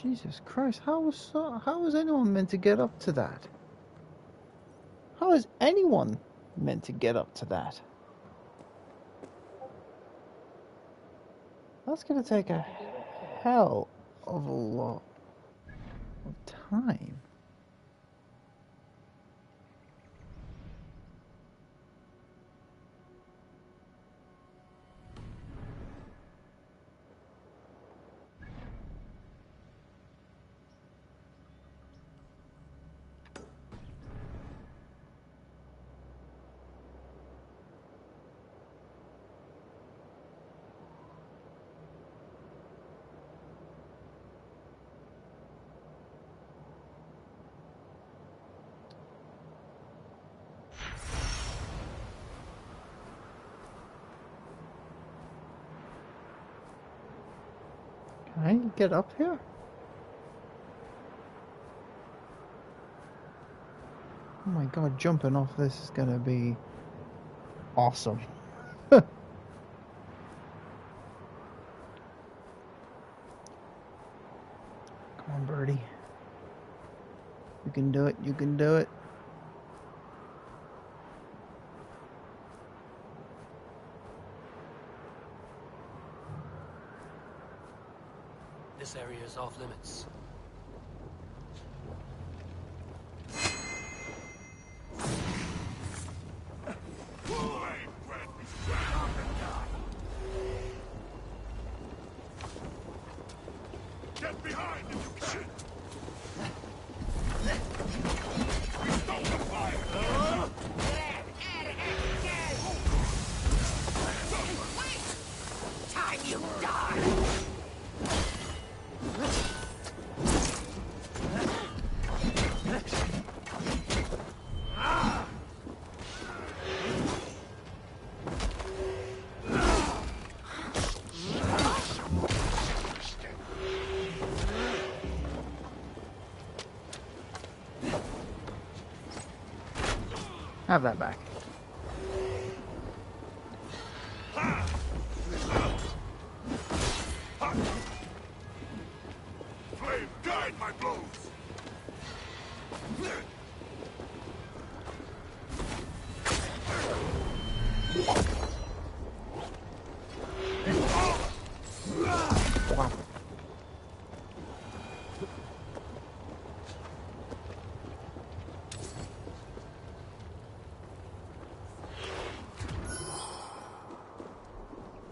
Jesus Christ, how is anyone meant to get up to that? How is anyone meant to get up to that? That's gonna take a hell of a lot of time. Can I get up here? Oh my god, jumping off this is gonna be awesome. Come on, birdie. You can do it, you can do it. This area is off limits. Get behind if you can! Time you die! Have that back. Flame, guide my blows! Wow.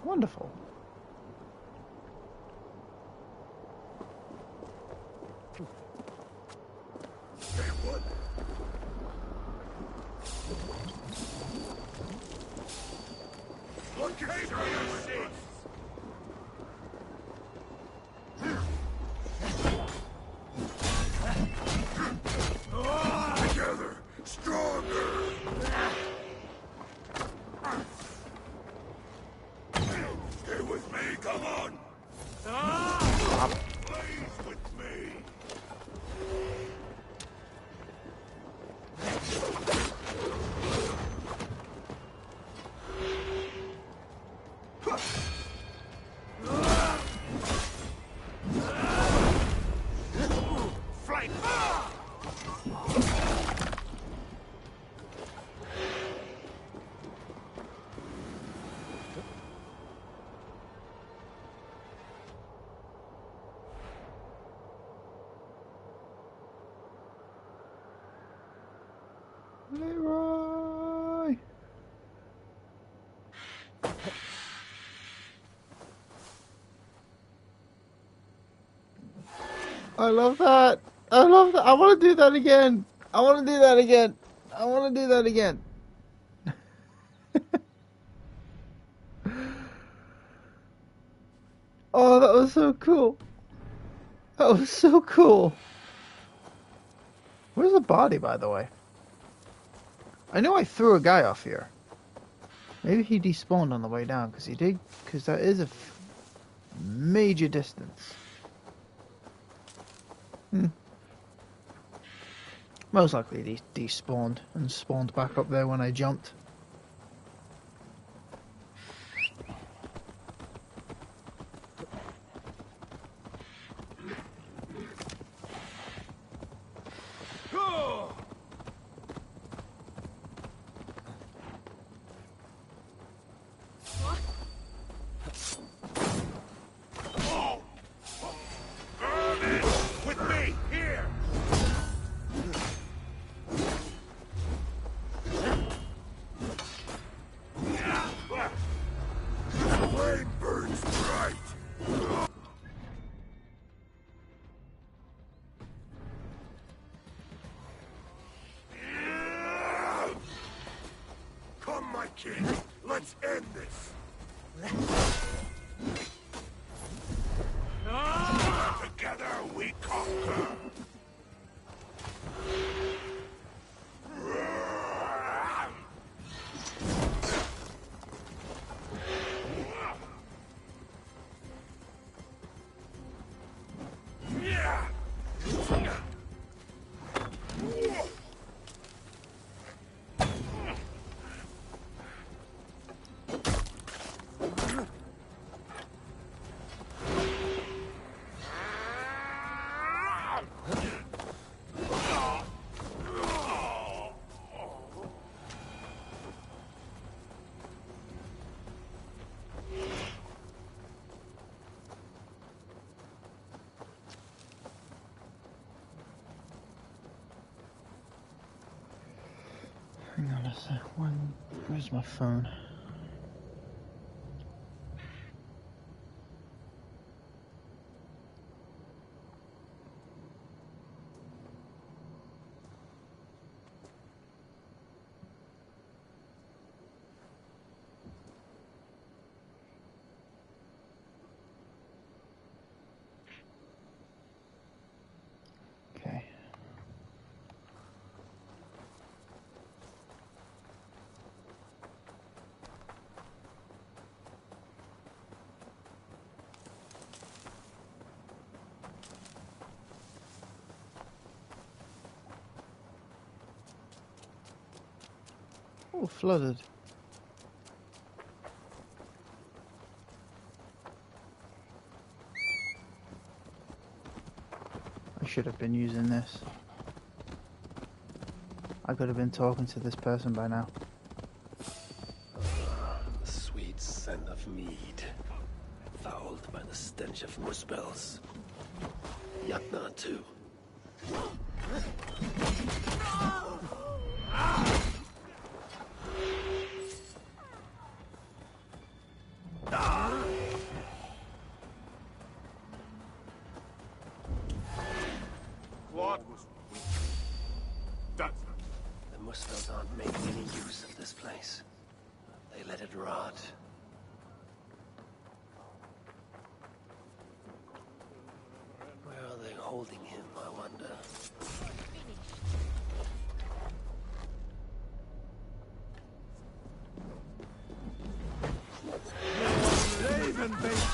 Wonderful. Say what? What can I say? Together, stronger! Stay with me, come on! Blaze with me! Flame! Leroy! I love that. I love that. I want to do that again. I want to do that again. I want to do that again. Oh, that was so cool. That was so cool. Where's the body, by the way? I know I threw a guy off here. Maybe he despawned on the way down, because he did, because that is a major distance. Most likely he despawned and spawned back up there when I jumped. kid. Let's end this. Together we conquer. Hang on a sec. Where's my phone? Okay. Oh, flooded. I should have been using this. I could have been talking to this person by now. The sweet scent of mead, fouled by the stench of muspels. Ragnar too. What? That's The muspels aren't making any use of this place. They let it rot. Where are they holding him, I wonder? Raven bait.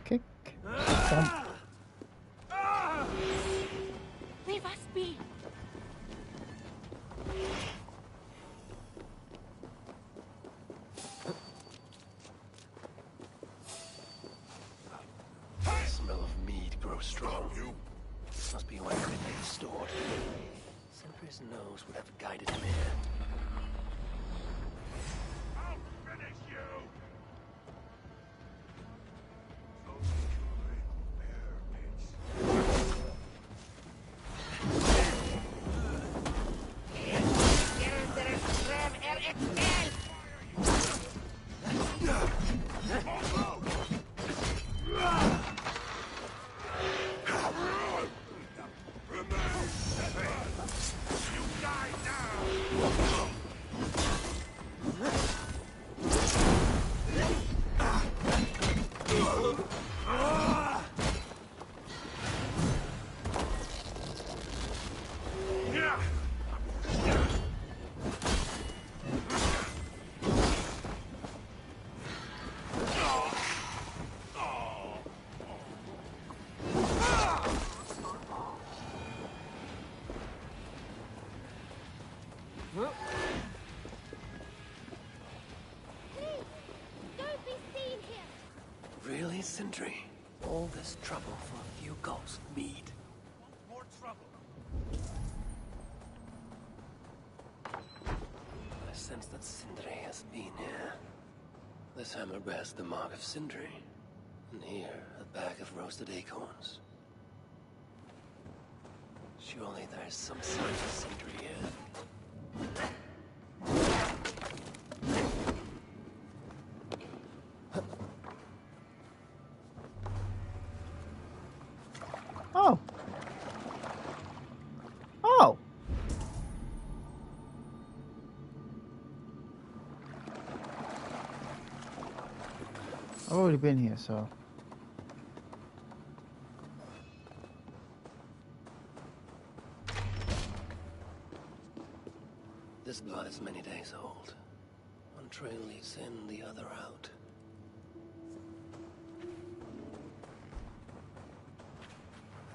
Kick. Jump. Leave us be. The smell of mead grows strong. Must be where everything is stored. Sentry's nose would have guided him here. I'll finish you. Don't be seen here. Really, Sindri? All this trouble for a few gulps of mead. More trouble. I sense that Sindri has been here. This hammer bears the mark of Sindri. And here, a bag of roasted acorns. Surely there's some sign of Sindri here. Oh. Oh. I've already been here, so. This blood is many days old. One trail leads in, the other out.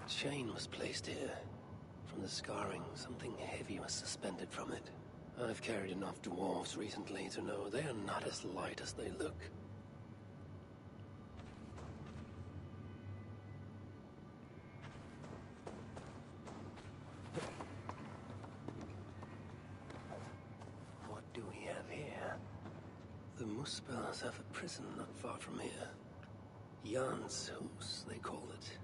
A chain was placed here. From the scarring, something heavy was suspended from it. I've carried enough dwarves recently to know they are not as light as they look. What do we have here? The Muspels have a prison not far from here. Jan's house, they call it.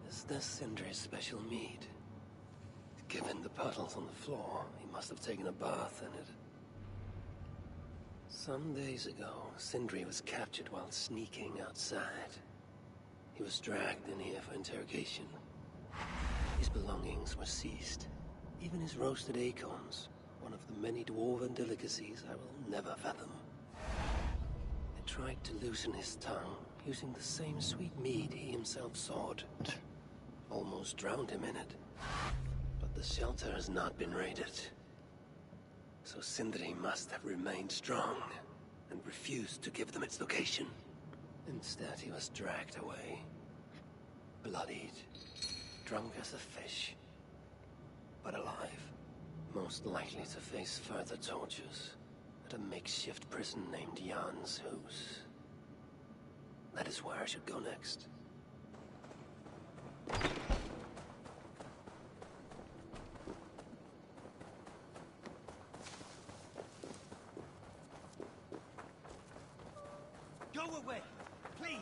Is this Sindri's special mead? Given the puddles on the floor, he must have taken a bath in it. Some days ago, Sindri was captured while sneaking outside. He was dragged in here for interrogation. His belongings were seized. Even his roasted acorns, one of the many dwarven delicacies I will never fathom. They tried to loosen his tongue, using the same sweet mead he himself sought. Almost drowned him in it. But the shelter has not been raided. So Sindri must have remained strong and refused to give them its location. Instead, he was dragged away. Bloodied. Drunk as a fish. But alive. Most likely to face further tortures at a makeshift prison named Jan's house. That is where I should go next. Go away, please.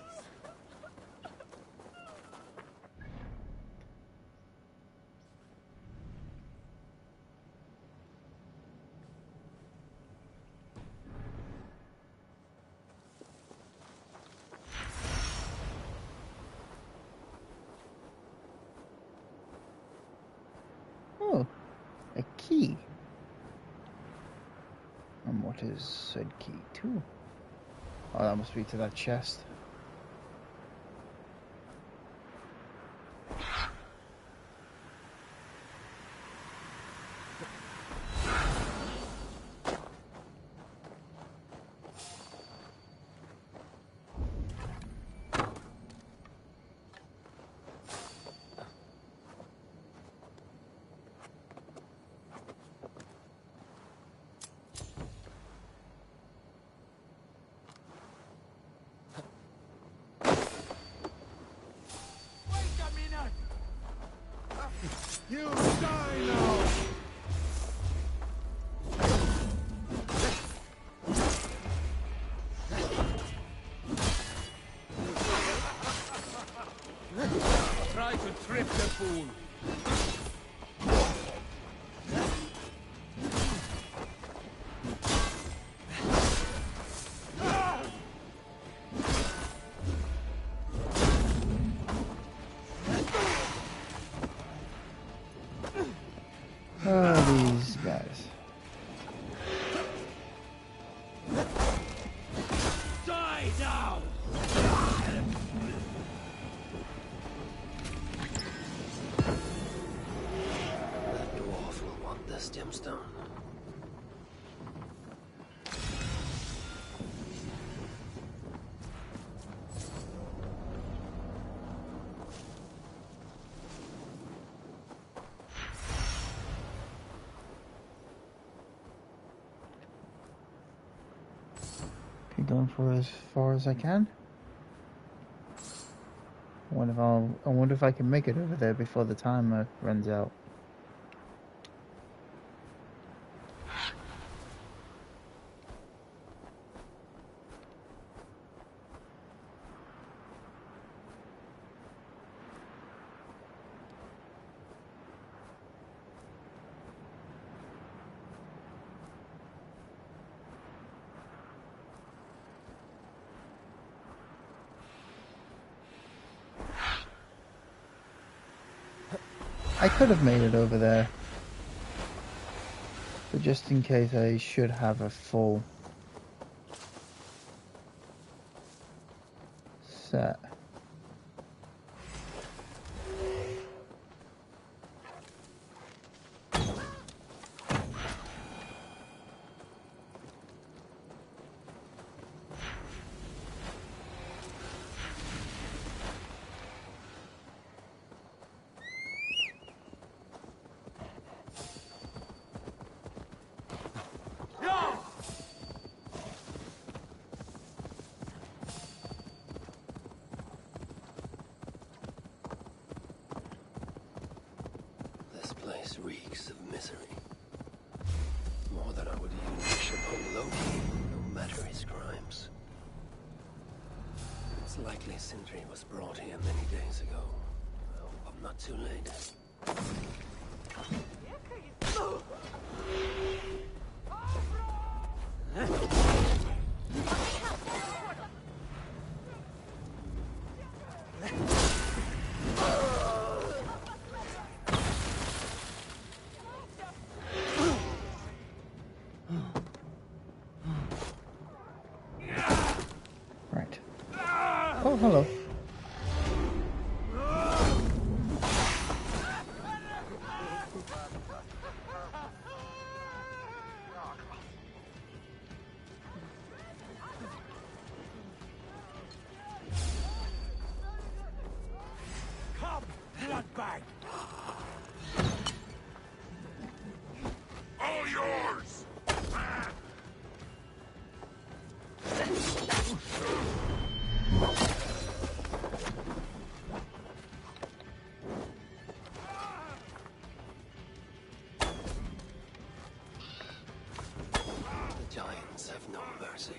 Oh, a key. And what is said key to? Oh, that must be to that chest. You die now! Try to trip the fool. Oh, these guys. Die now! That dwarf will want this gemstone. Keep going for as far as I can. I wonder if I can make it over there before the timer runs out. I could have made it over there. But just in case, I should have a full set. This place reeks of misery. More than I would even wish upon Loki, no matter his crimes. It's likely Sindri was brought here many days ago. I hope I'm not too late. Right. Oh, hello. Come, bloodbag! All yours! The giants have no mercy.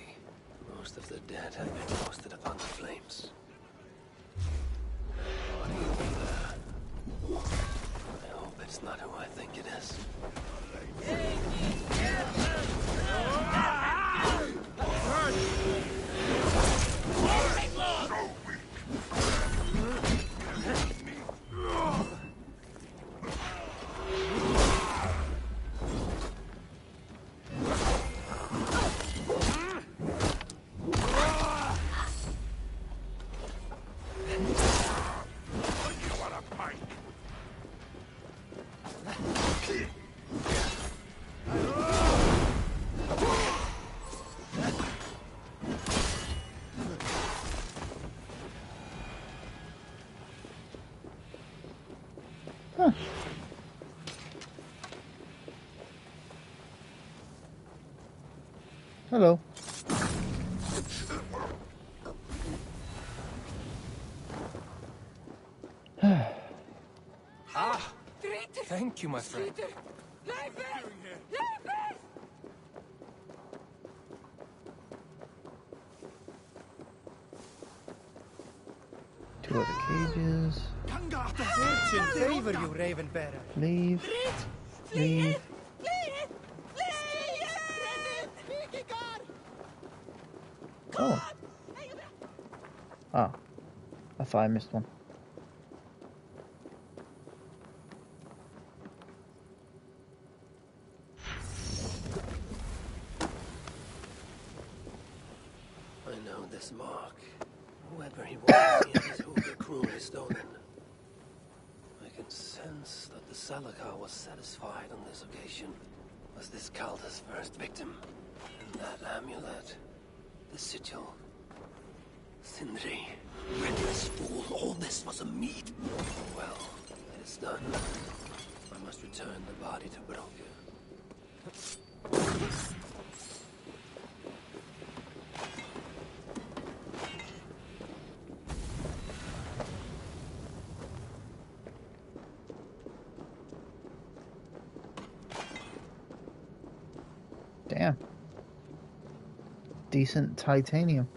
Most of the dead have been roasted upon the flames. Body over there. I hope it's not who I think it is. You want a pike? Huh. Hello. Ah! Thank you, my friend. Two other cages. Search in favor, you raven bearer. Leave. Leave. Oh. Ah. I thought I missed one. I know this mark. Whoever he was, he has Hoover cruelly stolen. I can sense that the Salakar was satisfied on this occasion. Was this Calda's first victim? And that amulet, the sigil. Sindri, reckless fool, all this was a meat. Well, it is done. I must return the body to Broke. Damn. Decent titanium.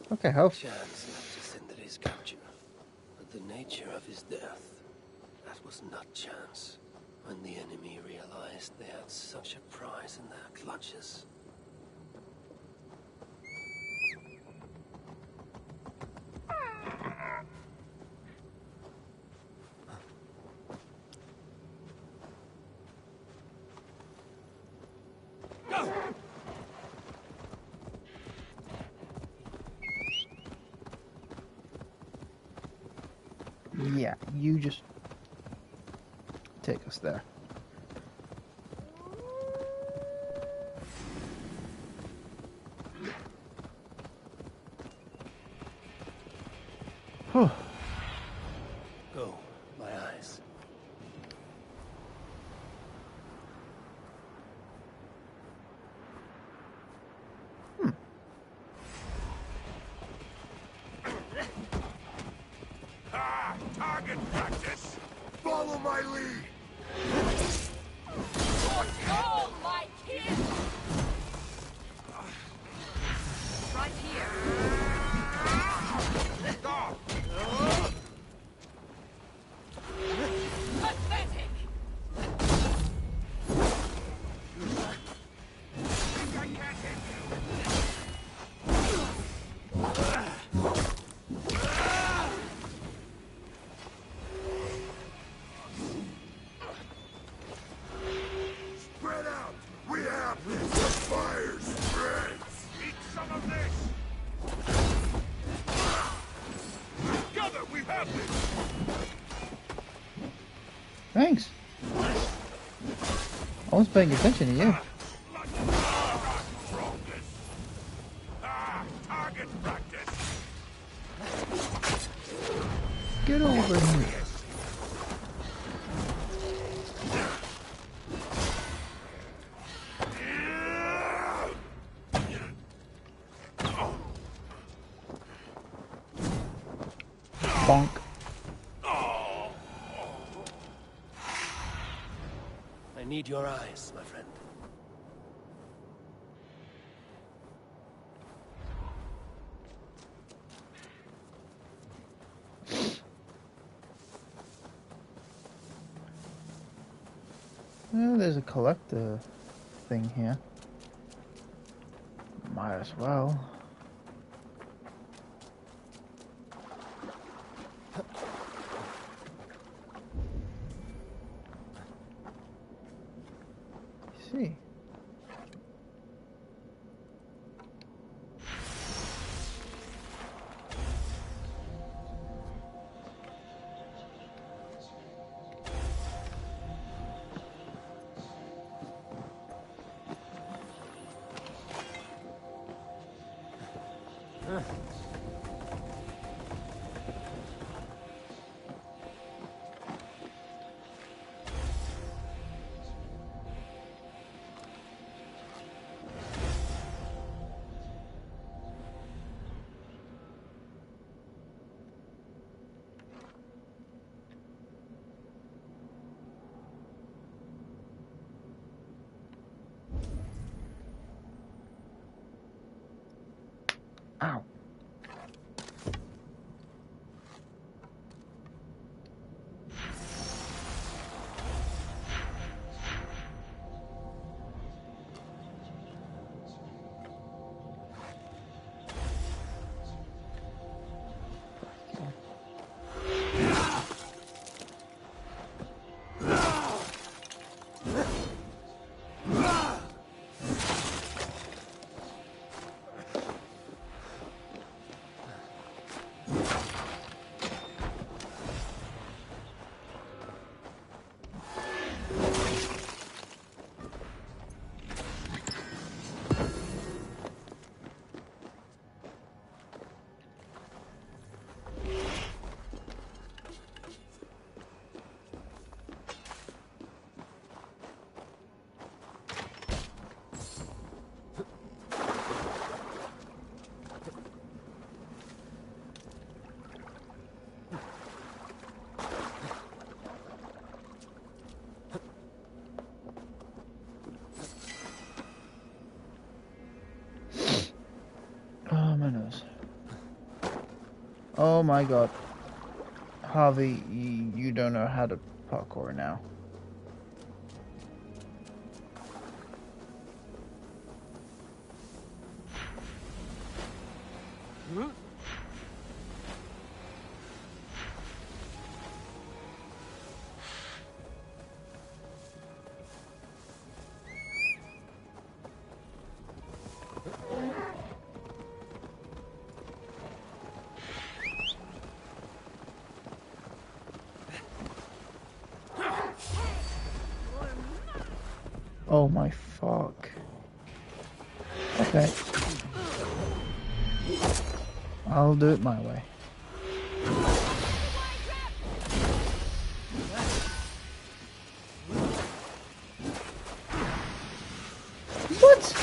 Okay, health. Chance led to Sindri's capture, but the nature of his death, that was not chance. When the enemy realized they had such a prize in their clutches. Yeah, you just take us there. Whew. Go, my eyes. Ah, target practice. Follow my lead. Oh, my kid! Right here. Stop. Pathetic! Think I can't hit you? Spread out. We have this. The fire spreads. Eat some of this. Together we have this. Thanks. I was paying attention to you. Target practice. Get over here. Bonk. I need your eyes, my friend. Well, there's a collector thing here. Might as well. See. Ow. Oh, my nose. Oh my god. Harvey, you don't know how to parkour now. Oh my fuck. Okay. I'll do it my way. What?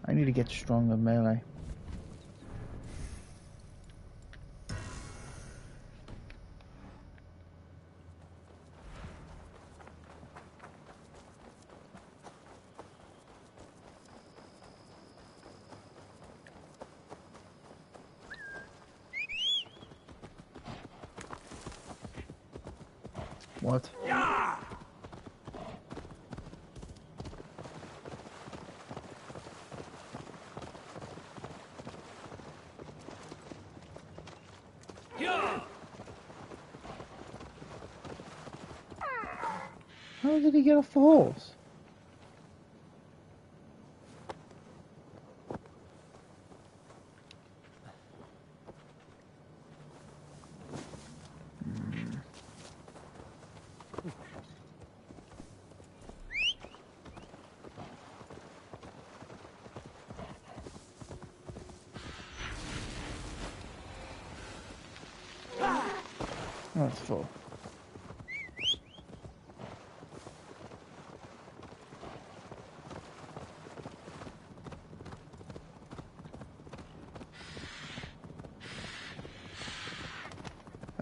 I need to get stronger melee. What? How did he get off the horse? Oh, it's full.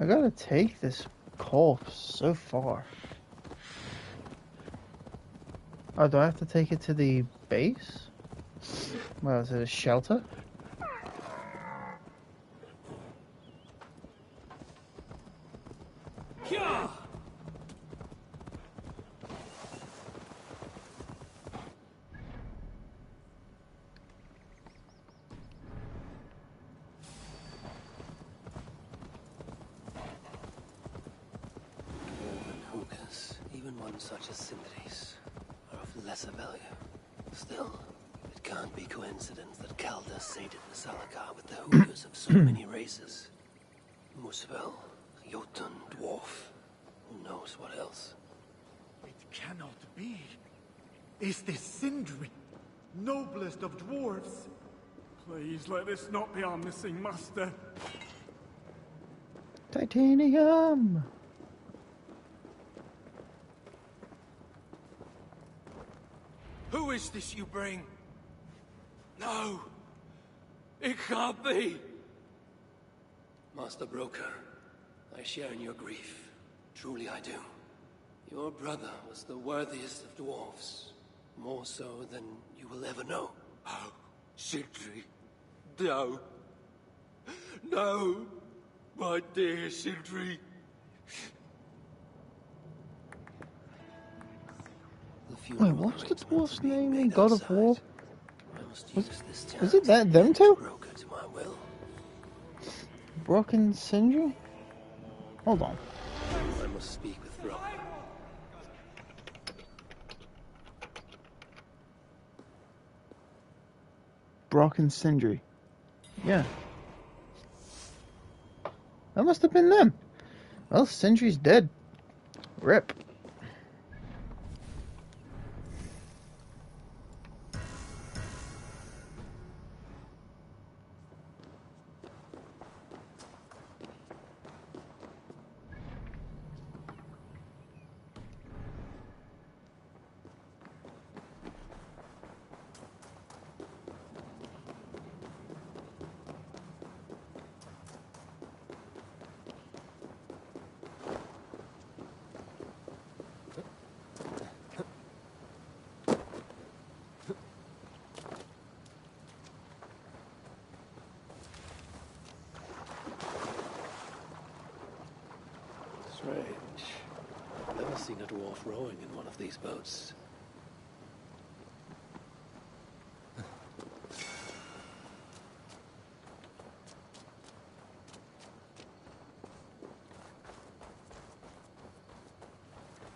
I gotta take this corpse so far. Oh, do I have to take it to the base? Well, is it a shelter? Even one such as Cindri's are of lesser value. Still, it can't be coincidence that Calder sated the Salakar with the hookers of so many races. Muspel, Jotun, Dwarf, who knows what else? It cannot be. Is this Sindri, noblest of dwarves? Please let this not be our missing master. Titanium! Who is this you bring? No! It can't be! Master Broker, I share in your grief. Truly I do. Your brother was the worthiest of dwarves. More so than you will ever know. Oh, Sindri. No. No! My dear Sindri. Wait, what was the dwarf's name in God of War? Was it that them two? Brock and Sindri? Hold on. I must speak with Brock. Brock and Sindri. Yeah. That must have been them. Well, Sindri's dead. Rip. dwarf rowing in one of these boats.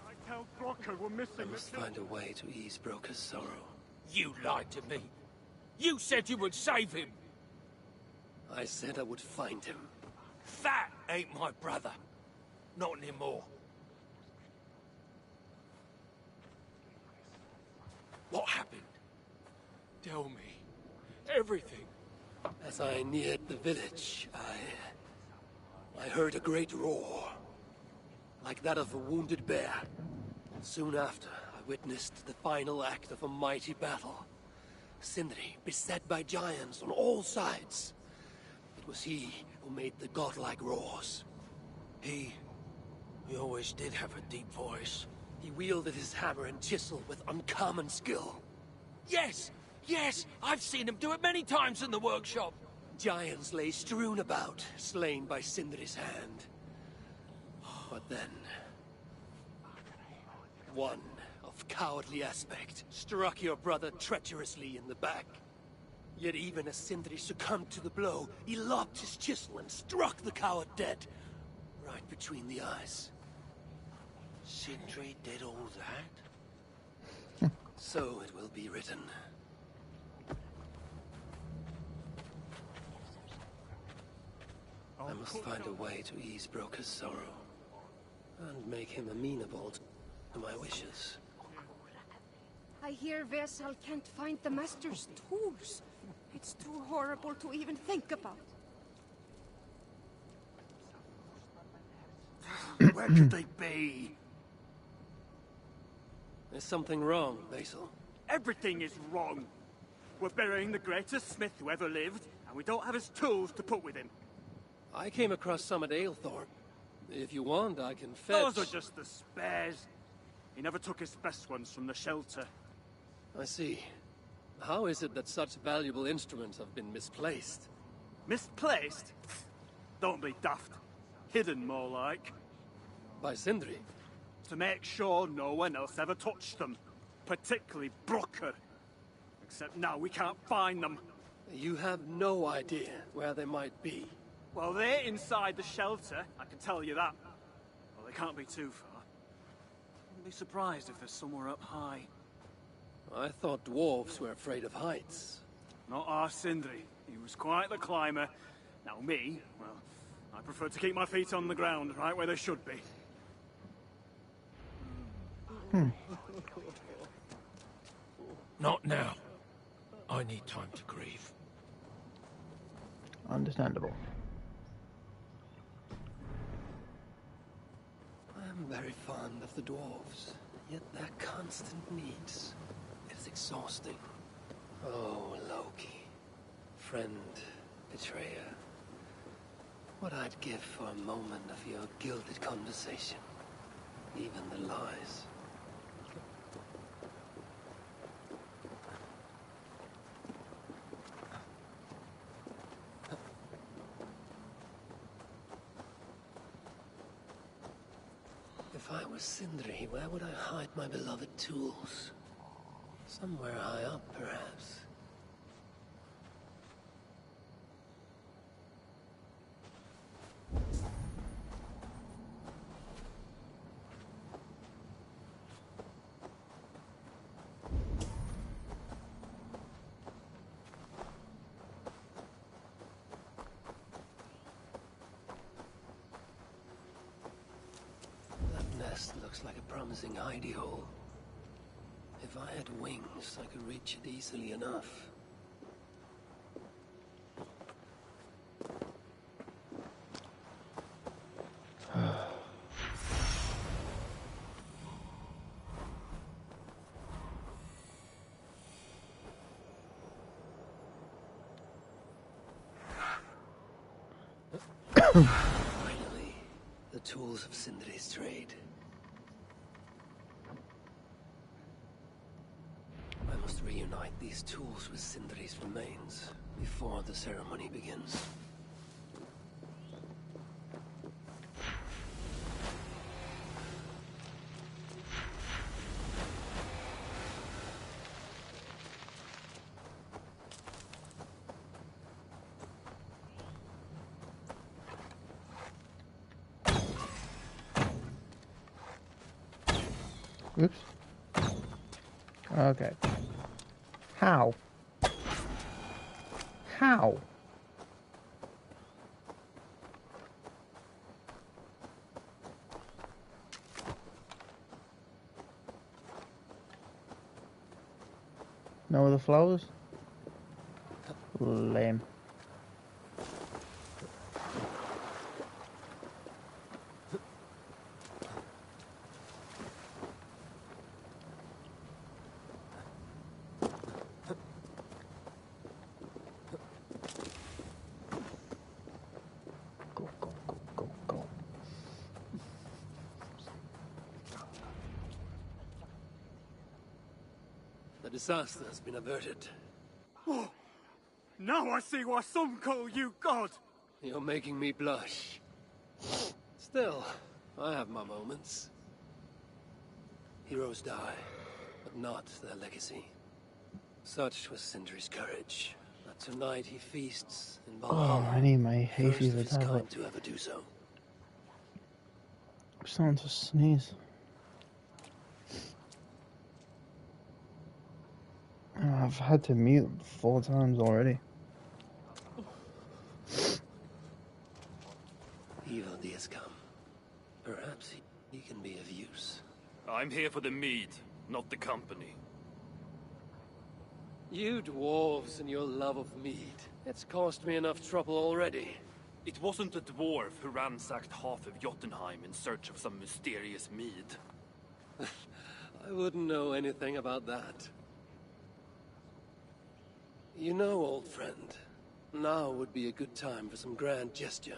I tell Brocker we're I missing must the find a way to ease Broker's sorrow. You lied to me. You said you would save him. I said I would find him. That ain't my brother. Not anymore. What happened? Tell me. Everything. As I neared the village, I heard a great roar, like that of a wounded bear. Soon after, I witnessed the final act of a mighty battle. Sindri beset by giants on all sides. It was he who made the godlike roars. He always did have a deep voice. He wielded his hammer and chisel with uncommon skill. Yes! Yes! I've seen him do it many times in the workshop. Giants lay strewn about, slain by Sindri's hand. But then, one of cowardly aspect struck your brother treacherously in the back. Yet even as Sindri succumbed to the blow, he lobbed his chisel and struck the coward dead, right between the eyes. Sindri did all that? So it will be written. I must find a way to ease Broker's sorrow, and make him amenable to my wishes. I hear Vesal can't find the Master's tools. It's too horrible to even think about. Where could they be? There's something wrong, Basil. Everything is wrong. We're burying the greatest smith who ever lived, and we don't have his tools to put with him. I came across some at Aylthorpe. If you want, I can fetch... Those are just the spares. He never took his best ones from the shelter. I see. How is it that such valuable instruments have been misplaced? Misplaced? Don't be daft. Hidden, more like. By Sindri? To make sure no one else ever touched them. Particularly Brocker. Except now we can't find them. You have no idea where they might be. Well, they're inside the shelter, I can tell you that. Well, they can't be too far. Wouldn't be surprised if they're somewhere up high. I thought dwarves were afraid of heights. Not our Sindri. He was quite the climber. Now me, well, I prefer to keep my feet on the ground, right where they should be. Not now. I need time to grieve. Understandable. I'm very fond of the dwarves, yet their constant needs is exhausting. Oh, Loki. Friend, betrayer. What I'd give for a moment of your gilded conversation. Even the lies. If I were Sindri, where would I hide my beloved tools? Somewhere high up, perhaps. Looks like a promising hidey hole. If I had wings, I could reach it easily enough. Finally, the tools of Sindri's trade. I must reunite these tools with Sindri's remains before the ceremony begins. Oops. Okay. How? How? No other flowers? Lame. Go, go, go, go, go. The disaster has been averted. Oh, now I see why some call you God. You're making me blush. Still, I have my moments. Heroes die, but not their legacy. Such was Sindri's courage, that tonight he feasts in Oh, Valhalla. I need my hay First fever of his tablet. kind to ever do so. I'm starting to sneeze. Oh, I've had to mute 4 times already. Evil has come. Perhaps he can be of use. I'm here for the mead, not the company. You dwarves and your love of mead. It's caused me enough trouble already. It wasn't a dwarf who ransacked half of Jotunheim in search of some mysterious mead. I wouldn't know anything about that. You know, old friend, now would be a good time for some grand gesture.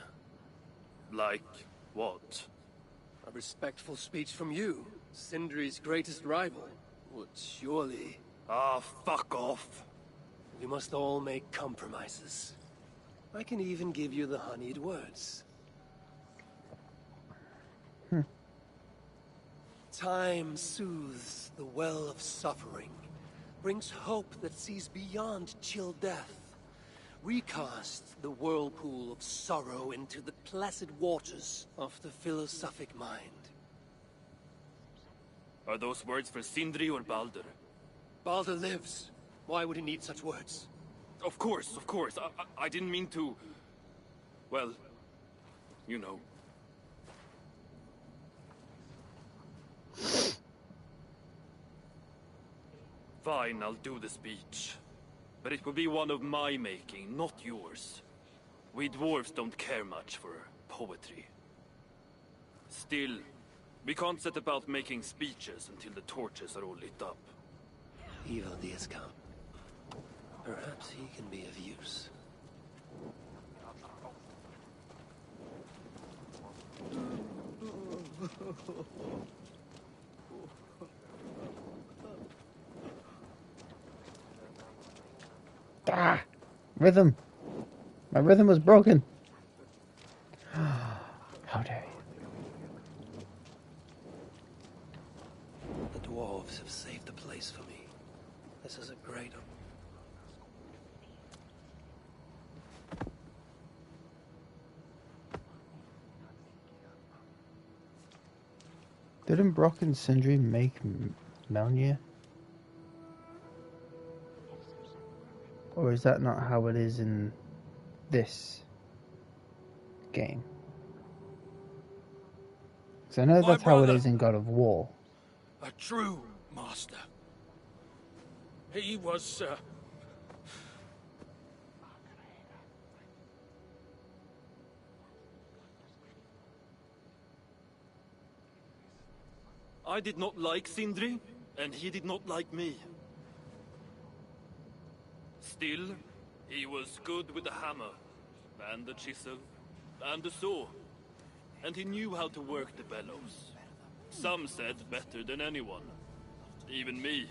Like what? A respectful speech from you, Sindri's greatest rival, would surely... Ah, fuck off. We must all make compromises. I can even give you the honeyed words. Time soothes the well of suffering, brings hope that sees beyond chill death, recasts the whirlpool of sorrow into the placid waters of the philosophic mind. Are those words for Sindri or Baldur? Baldur lives. Why would he need such words? Of course, of course. I didn't mean to... Well, you know. Fine, I'll do the speech. But it will be one of my making, not yours. We dwarves don't care much for poetry. Still, we can't set about making speeches until the torches are all lit up. Evil has come. Perhaps he can be of use. Ah! Rhythm! My rhythm was broken! How dare you. The dwarves have saved the place for me. This is a great... Didn't Brock and Sindri make Melnir? Or is that not how it is in this game? Because I know My that's how it brother. is in God of War. A true master. He was, I did not like Sindri, and he did not like me. Still, he was good with the hammer, and the chisel, and the saw. And he knew how to work the bellows. Some said better than anyone. Even me.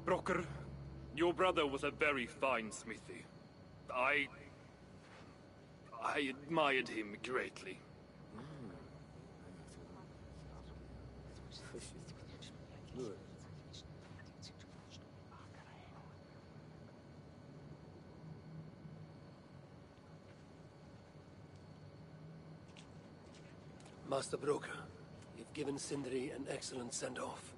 Brocker, your brother was a very fine smithy. I admired him greatly. Master Broker, you've given Sindri an excellent send-off.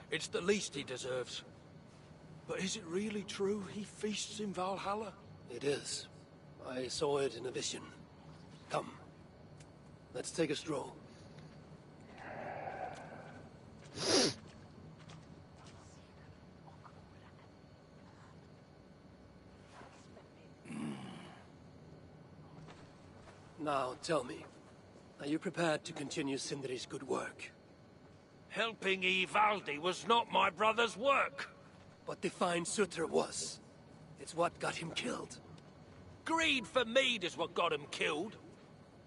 It's the least he deserves. But is it really true he feasts in Valhalla? It is. I saw it in a vision. Come. Let's take a stroll. Now, tell me, are you prepared to continue Sindri's good work? Helping Ivaldi was not my brother's work. What defined Sutra was. It's what got him killed. Greed for mead is what got him killed.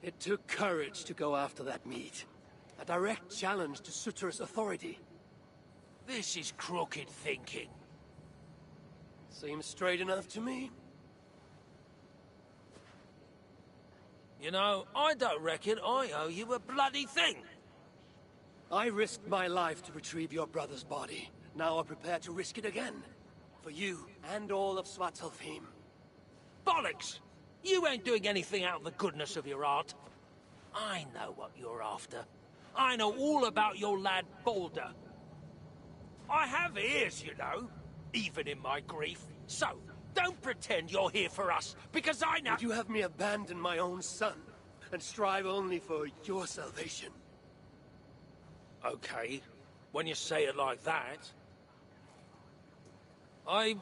It took courage to go after that mead. A direct challenge to Sutra's authority. This is crooked thinking. Seems straight enough to me. You know, I don't reckon I owe you a bloody thing. I risked my life to retrieve your brother's body. Now I'm prepared to risk it again. For you and all of Svartalfheim. Bollocks! You ain't doing anything out of the goodness of your heart. I know what you're after. I know all about your lad Balder. I have ears, you know, even in my grief. So, don't pretend you're here for us, because I know— Would you have me abandon my own son, and strive only for your salvation? Okay, when you say it like that. I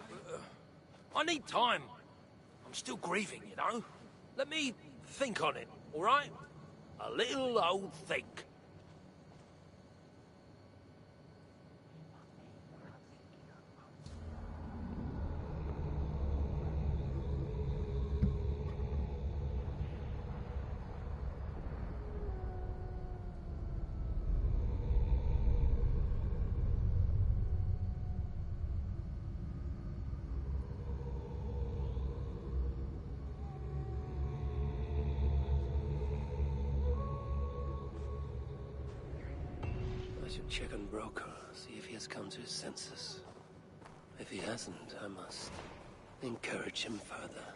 need time. I'm still grieving, you know. Let me think on it, all right? A little old think. I should check on Broker, see if he has come to his senses. If he hasn't, I must encourage him further.